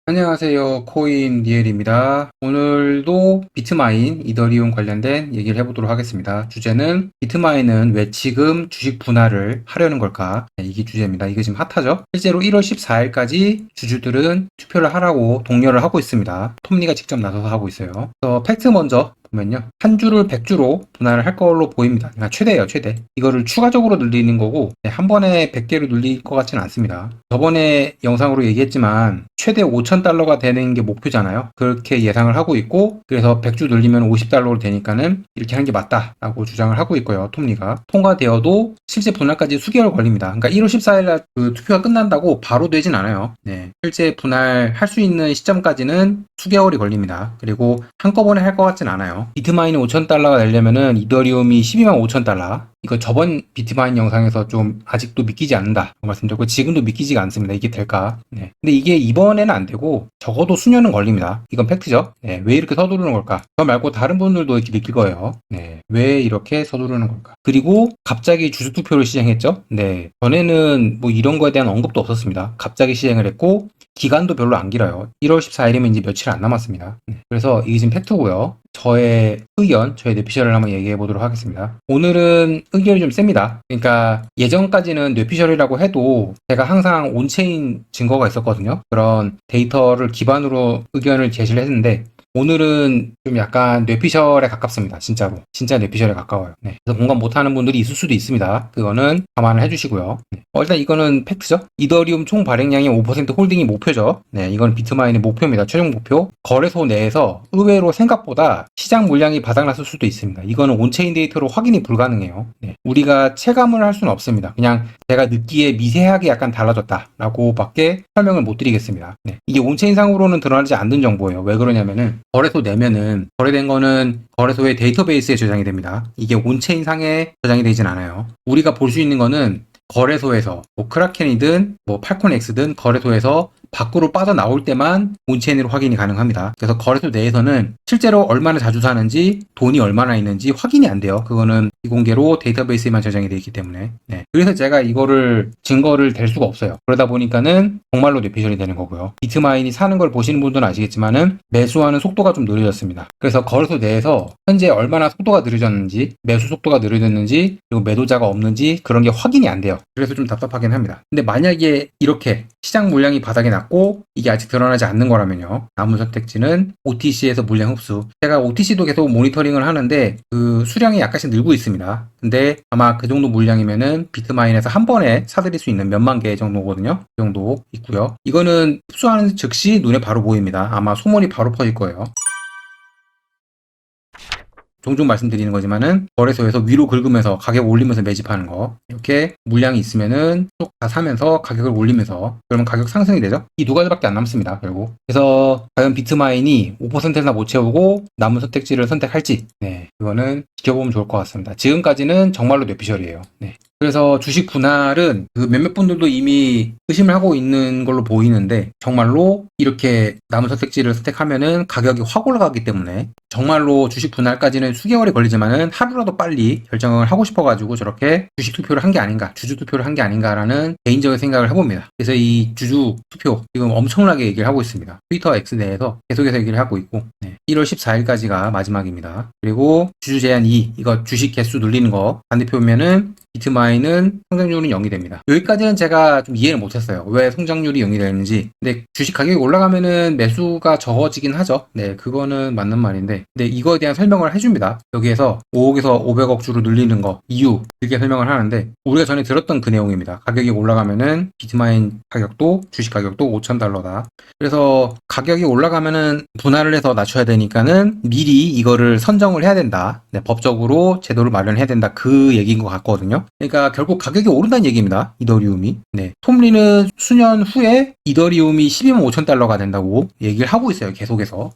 안녕하세요. 코인 니엘입니다. 오늘도 비트마인, 이더리움 관련된 얘기를 해보도록 하겠습니다. 주제는 비트마인은 왜 지금 주식 분할을 하려는 걸까? 이게 주제입니다. 이게 지금 핫하죠? 실제로 1월 14일까지 주주들은 투표를 하라고 독려를 하고 있습니다. 톱니가 직접 나서서 하고 있어요. 그래서 팩트 먼저 보면요. 한 주를 100주로 분할을 할 걸로 보입니다. 그러니까 최대예요, 최대. 이거를 추가적으로 늘리는 거고 한 번에 100개로 늘릴 것 같지는 않습니다. 저번에 영상으로 얘기했지만 최대 5,000달러가 되는 게 목표잖아요. 그렇게 예상을 하고 있고 그래서 100주 늘리면 50달러로 되니까는 이렇게 하는 게 맞다라고 주장을 하고 있고요. 톱니가. 통과되어도 실제 분할까지 수개월 걸립니다. 그러니까 1월 14일 날 그 투표가 끝난다고 바로 되진 않아요. 네. 실제 분할할 수 있는 시점까지는 수개월이 걸립니다. 그리고 한꺼번에 할 것 같진 않아요. 비트마인이 5,000달러가 되려면은 이더리움이 12만 5,000달러. 이거 저번 비트마인 영상에서 좀 아직도 믿기지 않는다 말씀드렸고 지금도 믿기지가 않습니다. 이게 될까? 네. 근데 이게 이번에는 안 되고 적어도 수년은 걸립니다. 이건 팩트죠. 네. 왜 이렇게 서두르는 걸까? 저 말고 다른 분들도 이렇게 느낄 거예요. 네. 왜 이렇게 서두르는 걸까? 그리고 갑자기 주주 투표를 시행했죠. 네. 전에는 뭐 이런 거에 대한 언급도 없었습니다. 갑자기 시행을 했고 기간도 별로 안 길어요. 1월 14일이면 이제 며칠 안 남았습니다. 그래서 이게 지금 팩트고요. 저의 의견, 저의 뇌피셜을 한번 얘기해 보도록 하겠습니다. 오늘은 의견이 좀 셉니다. 그러니까 예전까지는 뇌피셜이라고 해도 제가 항상 온체인 증거가 있었거든요. 그런 데이터를 기반으로 의견을 제시를 했는데 오늘은 좀 약간 뇌피셜에 가깝습니다. 진짜로. 진짜 뇌피셜에 가까워요. 네. 그래서 공감 못하는 분들이 있을 수도 있습니다. 그거는 감안을 해주시고요. 네. 일단 이거는 팩트죠. 이더리움 총 발행량이 5% 홀딩이 목표죠. 네, 이건 비트마인의 목표입니다. 최종 목표. 거래소 내에서 의외로 생각보다 시장 물량이 바닥났을 수도 있습니다. 이거는 온체인 데이터로 확인이 불가능해요. 네. 우리가 체감을 할 수는 없습니다. 그냥 제가 느끼기에 미세하게 약간 달라졌다라고 밖에 설명을 못 드리겠습니다. 네. 이게 온체인상으로는 드러나지 않는 정보예요. 왜 그러냐면은 거래소 내면은 거래된 거는 거래소의 데이터베이스에 저장이 됩니다. 이게 온체인상에 저장이 되진 않아요. 우리가 볼 수 있는 거는 거래소에서 뭐 크라켄이든 뭐 팔콘X든 거래소에서 밖으로 빠져나올 때만 온체인으로 확인이 가능합니다. 그래서 거래소 내에서는 실제로 얼마나 자주 사는지 돈이 얼마나 있는지 확인이 안 돼요. 그거는 비공개로 데이터베이스에만 저장이 되어 있기 때문에. 네. 그래서 제가 이거를 증거를 댈 수가 없어요. 그러다 보니까는 정말로 뇌피셜이 되는 거고요. 비트마인이 사는 걸 보시는 분들은 아시겠지만은 매수하는 속도가 좀 느려졌습니다. 그래서 거래소 내에서 현재 얼마나 속도가 느려졌는지 매수 속도가 느려졌는지 그리고 매도자가 없는지 그런 게 확인이 안 돼요. 그래서 좀 답답하긴 합니다. 근데 만약에 이렇게 시장 물량이 바닥에 났고 이게 아직 드러나지 않는 거라면요. 남은 선택지는 OTC에서 물량 흡수. 제가 OTC도 계속 모니터링을 하는데 그 수량이 약간씩 늘고 있습니다. 근데 아마 그 정도 물량이면은 비트마인에서 한 번에 사들일 수 있는 몇만 개 정도거든요. 그 정도 있고요. 이거는 흡수하는 즉시 눈에 바로 보입니다. 아마 소문이 바로 퍼질 거예요. 종종 말씀드리는 거지만은 거래소에서 위로 긁으면서 가격 올리면서 매집하는 거 이렇게 물량이 있으면은 쭉 다 사면서 가격을 올리면서 그러면 가격 상승이 되죠. 이 두 가지밖에 안 남습니다. 결국 그래서 과연 비트마인이 5%나 못 채우고 남은 선택지를 선택할지 이거는 지켜보면 좋을 것 같습니다. 지금까지는 정말로 뇌피셜이에요. 그래서 주식 분할은 그 몇몇 분들도 이미 의심을 하고 있는 걸로 보이는데 정말로 이렇게 남은 선택지를 선택하면은 가격이 확 올라가기 때문에 정말로 주식 분할까지는 수개월이 걸리지만은 하루라도 빨리 결정을 하고 싶어가지고 저렇게 주식 투표를 한 게 아닌가, 주주 투표를 한 게 아닌가라는 개인적인 생각을 해봅니다. 그래서 이 주주 투표 지금 엄청나게 얘기를 하고 있습니다. 트위터 X 내에서 계속해서 얘기를 하고 있고 1월 14일까지가 마지막입니다. 그리고 주주 제한 2 이거 주식 개수 늘리는 거 반대표면은 비트마인은 성장률은 0이 됩니다. 여기까지는 제가 좀 이해를 못했어요. 왜 성장률이 0이 되는지. 근데 주식 가격이 올라가면은 매수가 적어지긴 하죠. 네, 그거는 맞는 말인데. 근데 이거에 대한 설명을 해줍니다. 여기에서 5억에서 500억 주로 늘리는 거 이유 이렇게 설명을 하는데 우리가 전에 들었던 그 내용입니다. 가격이 올라가면은 비트마인 가격도 주식 가격도 5,000달러다. 그래서 가격이 올라가면은 분할을 해서 낮춰야 되니까는 미리 이거를 선정을 해야 된다. 법적으로 제도를 마련해야 된다. 그 얘기인 것 같거든요. 그러니까 결국 가격이 오른다는 얘기입니다. 이더리움이. 톰리는 수년 후에 이더리움이 12만 5천 달러가 된다고 얘기를 하고 있어요. 계속해서.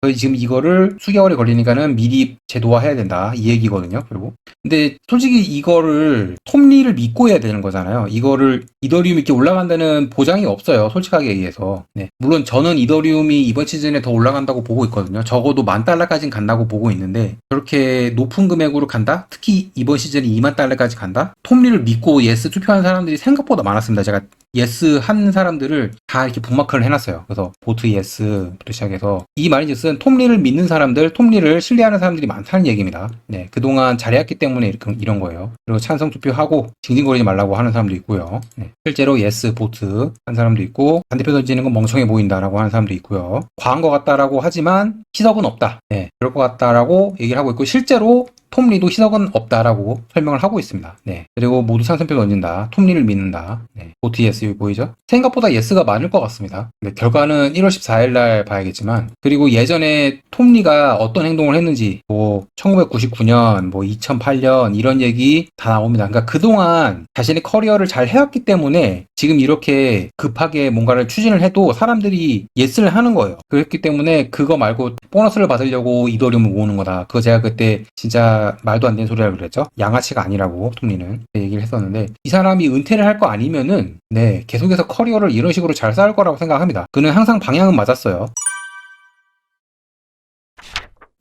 저희 지금 이거를 수개월이 걸리니까는 미리 제도화해야 된다. 이 얘기거든요. 결국. 근데 솔직히 이거를 톰리를 믿고 해야 되는 거잖아요. 이거를 이더리움이 이렇게 올라간다는 보장이 없어요. 솔직하게 얘기해서. 물론 저는 이더리움이 이번 시즌에 더 올라간다고 보고 있거든요. 적어도 10,000달러까지는 간다고 보고 있는데 저렇게 높은 금액으로 간다? 특히 이번 시즌에 20,000달러까지 간다? 간다? 톱니를 믿고 예스 투표한 사람들이 생각보다 많았습니다. 제가 예스 한 사람들을 다 이렇게 북마크를 해놨어요. 그래서 보트 예스부터 시작해서 이 말인즉슨 톱니를 믿는 사람들, 톱니를 신뢰하는 사람들이 많다는 얘기입니다. 네, 그동안 잘해왔기 때문에 이런 거예요. 그리고 찬성 투표하고 징징거리지 말라고 하는 사람도 있고요. 네, 실제로 예스 보트 한 사람도 있고 반대표 던지는 건 멍청해 보인다라고 하는 사람도 있고요. 과한 것 같다라고 하지만 희석은 없다. 네, 그럴 것 같다라고 얘기를 하고 있고 실제로 톱니도 희석은 없다라고 설명을 하고 있습니다. 네. 그리고 모두 찬성표 던진다. 톱니를 믿는다. 네. 보트 예스 여기 보이죠? 생각보다 예스가 많을 것 같습니다. 네. 결과는 1월 14일 날 봐야겠지만 그리고 예전에 톱니가 어떤 행동을 했는지 뭐 1999년 뭐 2008년 이런 얘기 다 나옵니다. 그러니까 그동안 자신의 커리어를 잘 해왔기 때문에 지금 이렇게 급하게 뭔가를 추진을 해도 사람들이 예스를 하는 거예요. 그렇기 때문에 그거 말고 보너스를 받으려고 이더리움을 모으는 거다. 그거 제가 그때 진짜 말도 안 되는 소리라고 그랬죠. 양아치가 아니라고 톱니는 얘기를 했었는데 이 사람이 은퇴를 할 거 아니면은 네 계속해서 커리어를 이런 식으로 잘 쌓을 거라고 생각합니다. 그는 항상 방향은 맞았어요.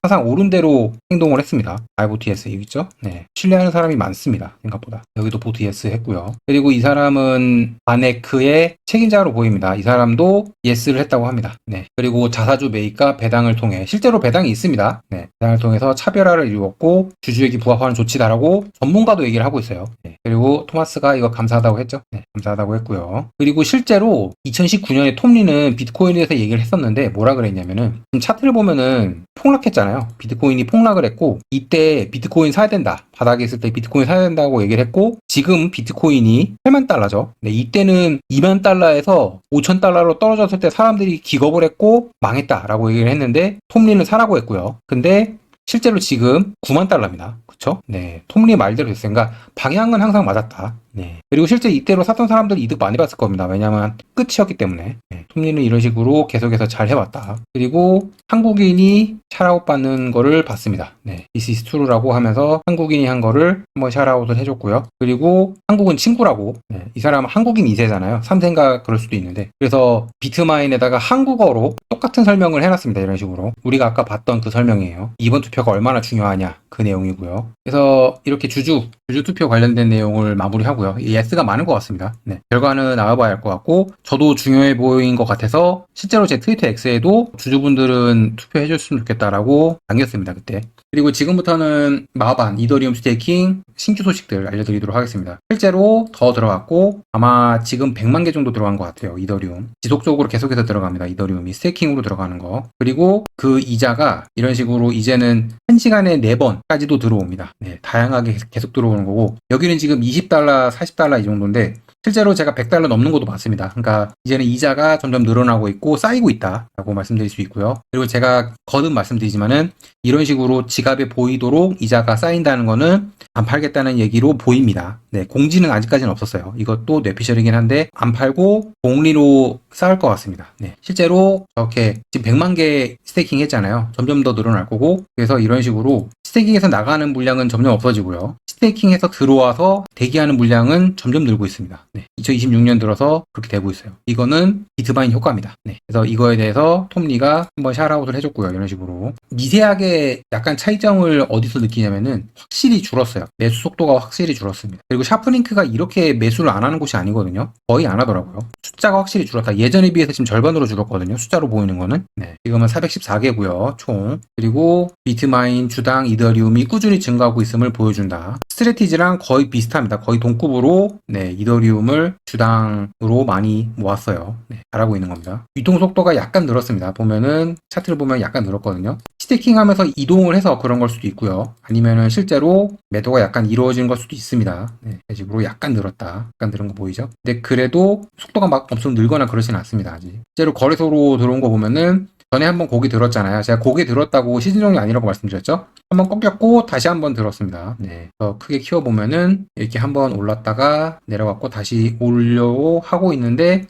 항상 옳은 대로 행동을 했습니다. 보트 예스 여기 있죠? 네. 신뢰하는 사람이 많습니다. 생각보다. 여기도 보트 예스 했고요. 그리고 이 사람은 바네크의 책임자로 보입니다. 이 사람도 예스를 했다고 합니다. 네. 그리고 자사주 매입과 배당을 통해 실제로 배당이 있습니다. 네. 배당을 통해서 차별화를 이루었고 주주에게 부합하는 조치다라고 전문가도 얘기를 하고 있어요. 네. 그리고 토마스가 이거 감사하다고 했죠. 네. 감사하다고 했고요. 그리고 실제로 2019년에 톱니는 비트코인에 대해서 얘기를 했었는데 뭐라 그랬냐면은 지금 차트를 보면은 폭락했잖아요. 비트코인이 폭락을 했고 이때 비트코인 사야 된다. 바닥에 있을 때 비트코인 사야 된다고 얘기를 했고 지금 비트코인이 8만 달러죠. 네, 이때는 2만 달러에서 5천 달러로 떨어졌을 때 사람들이 기겁을 했고 망했다라고 얘기를 했는데 톱니는 사라고 했고요. 근데 실제로 지금 9만 달러입니다. 그쵸? 네. 톱니 말대로 됐어요. 그러니까 방향은 항상 맞았다. 네. 그리고 실제 이때로 샀던 사람들이 이득 많이 봤을 겁니다. 왜냐면 끝이었기 때문에. 네. 톱니는 이런 식으로 계속해서 잘 해왔다. 그리고 한국인이 샤라웃 받는 거를 봤습니다. 네. This is true라고 하면서 한국인이 한 거를 한번 샤라웃을 해줬고요. 그리고 한국은 친구라고. 네. 이 사람은 한국인 2세잖아요. 3세인가 그럴 수도 있는데. 그래서 비트마인에다가 한국어로 똑같은 설명을 해놨습니다. 이런 식으로. 우리가 아까 봤던 그 설명이에요. 이번 투표가 얼마나 중요하냐. 그 내용이고요. 그래서 이렇게 주주 투표 관련된 내용을 마무리하고요. 예스가 많은 것 같습니다. 네. 결과는 나와봐야 할 것 같고 저도 중요해 보인 것 같아서 실제로 제 트위터 X에도 주주분들은 투표해 줬으면 좋겠다라고 남겼습니다. 그때. 그리고 지금부터는 마반, 이더리움 스테이킹 신규 소식들 알려드리도록 하겠습니다. 실제로 더 들어갔고 아마 지금 100만 개 정도 들어간 것 같아요. 이더리움. 지속적으로 계속해서 들어갑니다. 이더리움이 스테이킹으로 들어가는 거. 그리고 그 이자가 이런 식으로 이제는 1시간에 4번까지도 들어옵니다. 네, 다양하게 계속 들어오는 거고 여기는 지금 20달러, 40달러 이 정도인데 실제로 제가 100달러 넘는 것도 많습니다. 그러니까 이제는 이자가 점점 늘어나고 있고 쌓이고 있다라고 말씀드릴 수 있고요. 그리고 제가 거듭 말씀드리지만은 이런 식으로 지갑에 보이도록 이자가 쌓인다는 거는 안 팔겠다는 얘기로 보입니다. 네, 공지는 아직까지는 없었어요. 이것도 뇌피셜이긴 한데 안 팔고 복리로 쌓을 것 같습니다. 네, 실제로 저렇게 지금 100만 개 스테이킹 했잖아요. 점점 더 늘어날 거고 그래서 이런 식으로 스테이킹에서 나가는 물량은 점점 없어지고요. 스테이킹에서 들어와서 대기하는 물량은 점점 늘고 있습니다. 네, 2026년 들어서 그렇게 되고 있어요. 이거는 비트마인 효과입니다. 네, 그래서 이거에 대해서 톱니가 한번 샤라웃을 해줬고요. 이런 식으로 미세하게 약간 차이점을 어디서 느끼냐면은 확실히 줄었어요. 매수 속도가 확실히 줄었습니다. 그리고 샤프링크가 이렇게 매수를 안 하는 곳이 아니거든요. 거의 안 하더라고요. 숫자가 확실히 줄었다. 예전에 비해서 지금 절반으로 줄었거든요. 숫자로 보이는 거는. 네, 지금은 414개고요. 총. 그리고 비트마인 주당 이더리움이 꾸준히 증가하고 있음을 보여준다. 스트레티지랑 거의 비슷합니다. 거의 동급으로 네, 이더리움을 주당으로 많이 모았어요. 네, 잘하고 있는 겁니다. 유통 속도가 약간 늘었습니다. 보면은 차트를 보면 약간 늘었거든요. 스테이킹 하면서 이동을 해서 그런 걸 수도 있고요. 아니면은 실제로 매도가 약간 이루어진 걸 수도 있습니다. 네, 이런 식으로 약간 늘었다. 약간 늘은 거 보이죠? 근데 그래도 속도가 막 엄청 늘거나 그러진 않습니다. 아직. 실제로 거래소로 들어온 거 보면은 전에 한번 고기 들었잖아요. 제가 고기 들었다고 시즌 종료 아니라고 말씀드렸죠? 한번 꺾였고 다시 한번 들었습니다. 네. 더 크게 키워보면은 이렇게 한번 올랐다가 내려갔고 다시 올려고 하고 있는데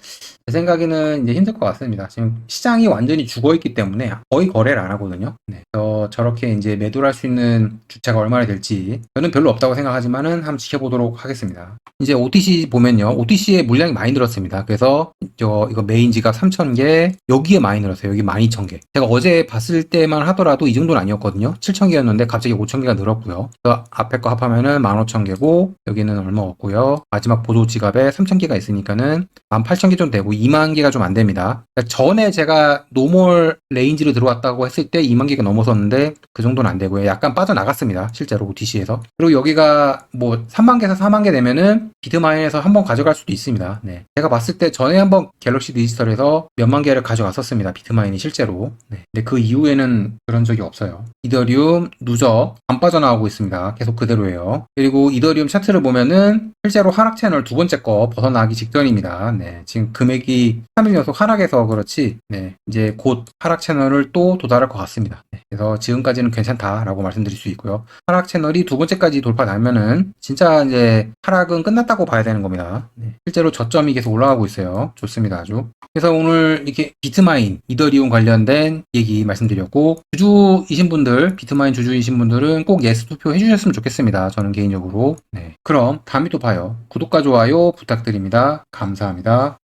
제 생각에는 이제 힘들 것 같습니다. 지금 시장이 완전히 죽어있기 때문에 거의 거래를 안 하거든요. 네. 그래서 저렇게 이제 매도를 할 수 있는 주체가 얼마나 될지 저는 별로 없다고 생각하지만은 한번 지켜보도록 하겠습니다. 이제 OTC 보면요. OTC에 물량이 많이 늘었습니다. 그래서 이거 메인 지갑 3,000개, 여기에 많이 늘었어요. 여기 12,000개. 제가 어제 봤을 때만 하더라도 이 정도는 아니었거든요. 7,000개였는데 갑자기 5,000개가 늘었고요. 그 앞에 거 합하면은 15,000개고, 여기는 얼마 없고요. 마지막 보조 지갑에 3,000개가 있으니까는 18,000개 좀 되고 2만 개가 좀 안 됩니다. 그러니까 전에 제가 노멀 레인지로 들어왔다고 했을 때 2만 개가 넘었었는데 그 정도는 안 되고요. 약간 빠져나갔습니다. 실제로 OTC에서. 그리고 여기가 뭐 3만 개에서 4만 개 되면은 비트마인에서 한번 가져갈 수도 있습니다. 네. 제가 봤을 때 전에 한번 갤럭시 디지털에서 몇만 개를 가져갔었습니다. 비트마인이 실제로. 네. 근데 그 이후에는 그런 적이 없어요. 이더리움 누적 안 빠져나오고 있습니다. 계속 그대로예요. 그리고 이더리움 차트를 보면은 실제로 하락 채널 두 번째 거 벗어나기 직전입니다. 네. 지금 금액이 3일 연속 하락해서 그렇지, 네. 이제 곧 하락 채널을 또 도달할 것 같습니다. 네. 그래서 지금까지는 괜찮다라고 말씀드릴 수 있고요. 하락 채널이 두 번째까지 돌파하면은 진짜 이제 하락은 끝났다고 봐야 되는 겁니다. 네. 실제로 저점이 계속 올라가고 있어요. 좋습니다, 아주. 그래서 오늘 이렇게 비트마인, 이더리움 관련된 얘기 말씀드렸고, 주주이신 분들, 비트마인 주주이신 분들은 꼭 예스 투표 해주셨으면 좋겠습니다. 저는 개인적으로. 네. 그럼 다음에 또 봐요. 구독과 좋아요 부탁드립니다. 감사합니다.